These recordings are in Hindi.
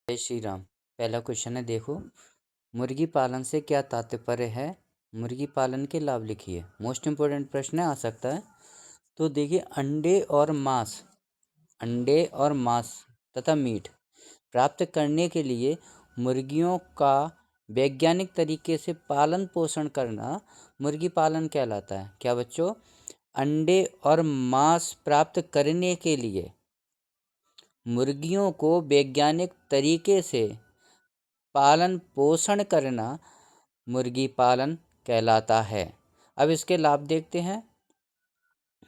जय श्री राम। पहला क्वेश्चन है, देखो, मुर्गी पालन से क्या तात्पर्य है? मुर्गी पालन के लाभ लिखिए। मोस्ट इम्पोर्टेंट प्रश्न है, आ सकता है। तो देखिए, अंडे और मांस तथा मीट प्राप्त करने के लिए मुर्गियों का वैज्ञानिक तरीके से पालन पोषण करना मुर्गी पालन कहलाता है। क्या बच्चों? अंडे और मांस प्राप्त करने के लिए मुर्गियों को वैज्ञानिक तरीके से पालन पोषण करना मुर्गी पालन कहलाता है। अब इसके लाभ देखते हैं।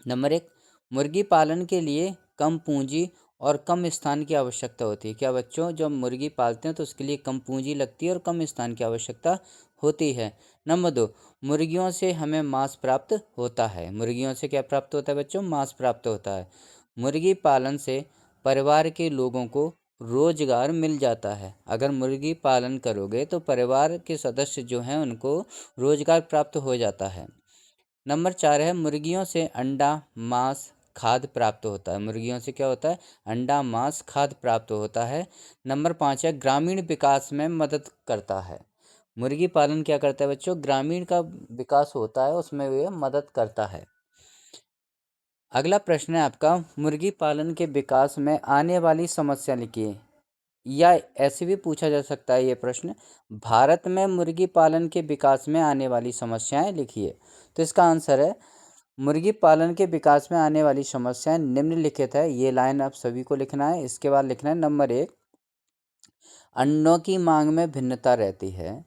नंबर 1, मुर्गी पालन के लिए कम पूंजी और कम स्थान की आवश्यकता होती है। क्या बच्चों? जब मुर्गी पालते हैं तो उसके लिए कम पूंजी लगती है और कम स्थान की आवश्यकता होती है। नंबर 2, मुर्गियों से हमें मांस प्राप्त होता है। मुर्गियों से क्या प्राप्त होता है बच्चों? मांस प्राप्त होता है। मुर्गी पालन से परिवार के लोगों को रोजगार मिल जाता है। अगर मुर्गी पालन करोगे तो परिवार के सदस्य जो हैं उनको रोजगार प्राप्त हो जाता है। नंबर 4 है, मुर्गियों से अंडा, मांस, खाद्य प्राप्त होता है। मुर्गियों से क्या होता है? अंडा, मांस, खाद्य प्राप्त होता है। नंबर 5 है, ग्रामीण विकास में मदद करता है। मुर्गी पालन क्या करता है बच्चों? ग्रामीण का विकास होता है, उसमें वह मदद करता है। अगला प्रश्न है आपका, मुर्गी पालन के विकास में आने वाली समस्या लिखिए। या ऐसे भी पूछा जा सकता है ये प्रश्न, भारत में मुर्गी पालन के विकास में आने वाली समस्याएं लिखिए। तो इसका आंसर है, मुर्गी पालन के विकास में आने वाली समस्याएं निम्नलिखित है। ये लाइन आप सभी को लिखना है। इसके बाद लिखना है नंबर 1, अंडों की मांग में भिन्नता रहती है।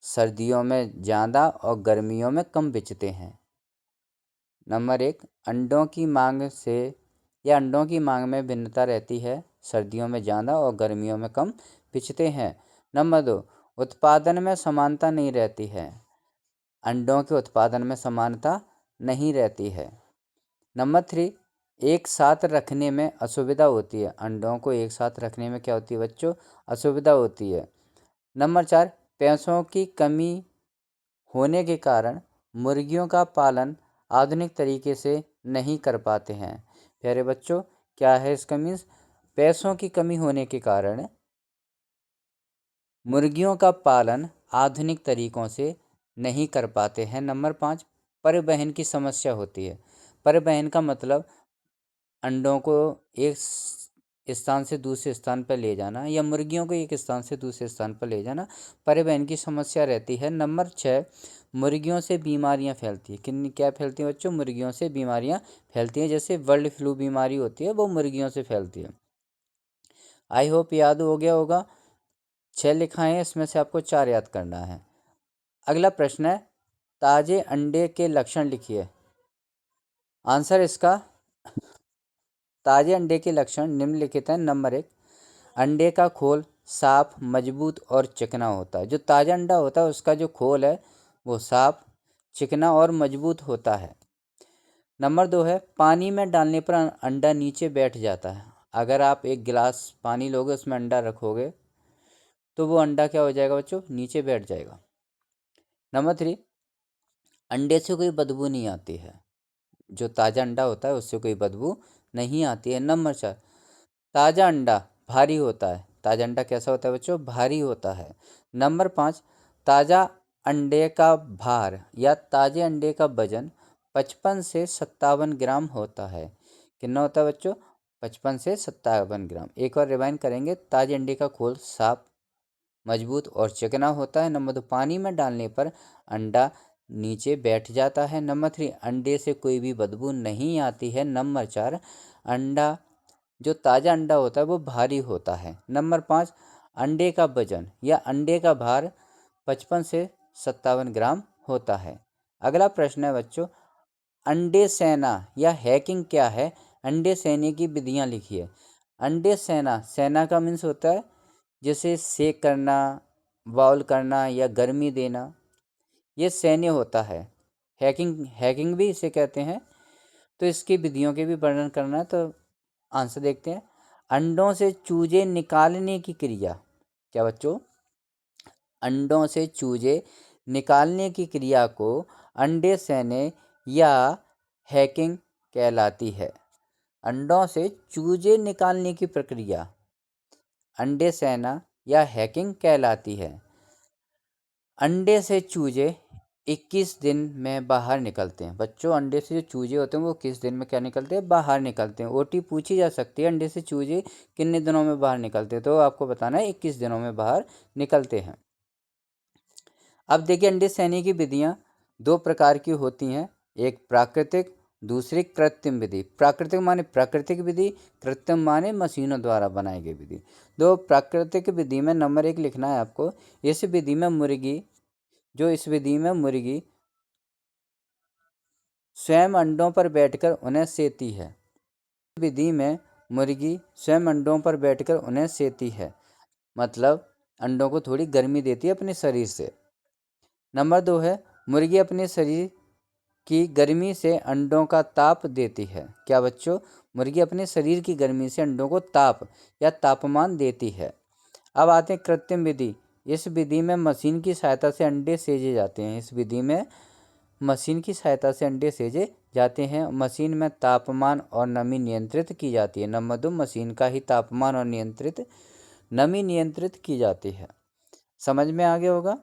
सर्दियों में ज़्यादा और गर्मियों में कम बिचते हैं। नंबर 1, अंडों की मांग में भिन्नता रहती है। सर्दियों में ज़्यादा और गर्मियों में कम बिचते हैं। नंबर 2, उत्पादन में समानता नहीं रहती है। अंडों के उत्पादन में समानता नहीं रहती है। नंबर 3, एक साथ रखने में असुविधा होती है। अंडों को एक साथ रखने में क्या होती है बच्चों? असुविधा होती है। नंबर 4, पैसों की कमी होने के कारण मुर्गियों का पालन आधुनिक तरीके से नहीं कर पाते हैं। प्यारे बच्चों, क्या है इसका मीन्स? पैसों की कमी होने के कारण मुर्गियों का पालन आधुनिक तरीकों से नहीं कर पाते हैं। नंबर 5, परिवहन की समस्या होती है। परिवहन का मतलब अंडों को एक स्थान से दूसरे स्थान पर ले जाना या मुर्गियों को एक स्थान से दूसरे स्थान पर ले जाना, परिवहन की समस्या रहती है। नंबर 6, मुर्गियों से बीमारियां फैलती है। क्या फैलती हैं बच्चों? मुर्गियों से बीमारियां फैलती हैं। जैसे बर्ड फ्लू बीमारी होती है, वो मुर्गियों से फैलती है। आई होप याद हो गया होगा। 6 लिखा है, इसमें से आपको 4 याद करना है। अगला प्रश्न है, ताजे अंडे के लक्षण लिखिए। आंसर इसका, ताजे अंडे के लक्षण निम्नलिखित हैं। नंबर 1, अंडे का खोल साफ, मजबूत और चिकना होता है। जो ताज़ा अंडा होता है उसका जो खोल है वो साफ, चिकना और मजबूत होता है। नंबर 2 है, पानी में डालने पर अंडा नीचे बैठ जाता है। अगर आप एक गिलास पानी लोगे, उसमें अंडा रखोगे तो वो अंडा क्या हो जाएगा बच्चों? नीचे बैठ जाएगा। नंबर 3, अंडे से कोई बदबू नहीं आती है। जो ताज़ा अंडा होता है उससे कोई बदबू नहीं आती है। नंबर 4, ताज़ा अंडा भारी होता है। ताज़ा अंडा कैसा होता है बच्चों? भारी होता है। नंबर 5, ताज़ा अंडे का भार या ताज़े अंडे का वजन 55 से 57 ग्राम होता है। कितना होता है बच्चों? 55 से 57 ग्राम। एक बार रिवाइंड करेंगे। ताज़े अंडे का खोल साफ, मजबूत और चिकना होता है। नंबर 2, पानी में डालने पर अंडा नीचे बैठ जाता है। नंबर 3, अंडे से कोई भी बदबू नहीं आती है। नंबर 4, अंडा जो ताज़ा अंडा होता है वो भारी होता है। नंबर 5, अंडे का वजन या अंडे का भार 55 से 57 ग्राम होता है। अगला प्रश्न है बच्चों, अंडे सेना या हैकिंग क्या है? अंडे सेने की विधियां लिखिए। अंडे सेना का मीन्स होता है जैसे सेक करना, बाउल करना या गर्मी देना, ये सैन्य होता है। हैकिंग भी इसे कहते हैं। तो इसकी विधियों के भी वर्णन करना है, तो आंसर देखते हैं। अंडों से चूजे निकालने की क्रिया। क्या बच्चों? अंडों से चूजे निकालने की क्रिया को अंडे सेने या हैकिंग कहलाती है। अंडों से चूजे निकालने की प्रक्रिया अंडे सेना या हैकिंग कहलाती है। अंडे से चूजे 21 दिन में बाहर निकलते हैं। बच्चों, अंडे से जो चूजे होते हैं वो किस दिन में क्या निकलते हैं? बाहर निकलते हैं। ओटी पूछी जा सकती है, अंडे से चूजे कितने दिनों में बाहर निकलते हैं? तो आपको बताना है 21 दिनों में बाहर निकलते हैं। अब देखिए, अंडे सेने की विधियाँ 2 प्रकार की होती हैं, एक प्राकृतिक, दूसरी कृत्रिम विधि। प्राकृतिक माने प्राकृतिक विधि, कृत्रिम माने मशीनों द्वारा बनाई गई विधि। दो प्राकृतिक विधि में नंबर 1 लिखना है आपको। इस विधि में मुर्गी स्वयं अंडों पर बैठकर उन्हें सेती है। विधि में मुर्गी स्वयं अंडों पर बैठकर उन्हें सेती है, मतलब अंडों को थोड़ी गर्मी देती है अपने शरीर से। नंबर 2 है, मुर्गी अपने शरीर की गर्मी से अंडों का ताप देती है। क्या बच्चों? मुर्गी अपने शरीर की गर्मी से अंडों को ताप या तापमान देती है। अब आते हैं कृत्रिम विधि। इस विधि में मशीन की सहायता से अंडे सेजे जाते हैं। इस विधि में मशीन की सहायता से अंडे सेजे जाते हैं। मशीन में तापमान और नमी नियंत्रित की जाती है। नंबर 2, मशीन का ही तापमान और नमी नियंत्रित की जाती है। समझ में आ गया होगा।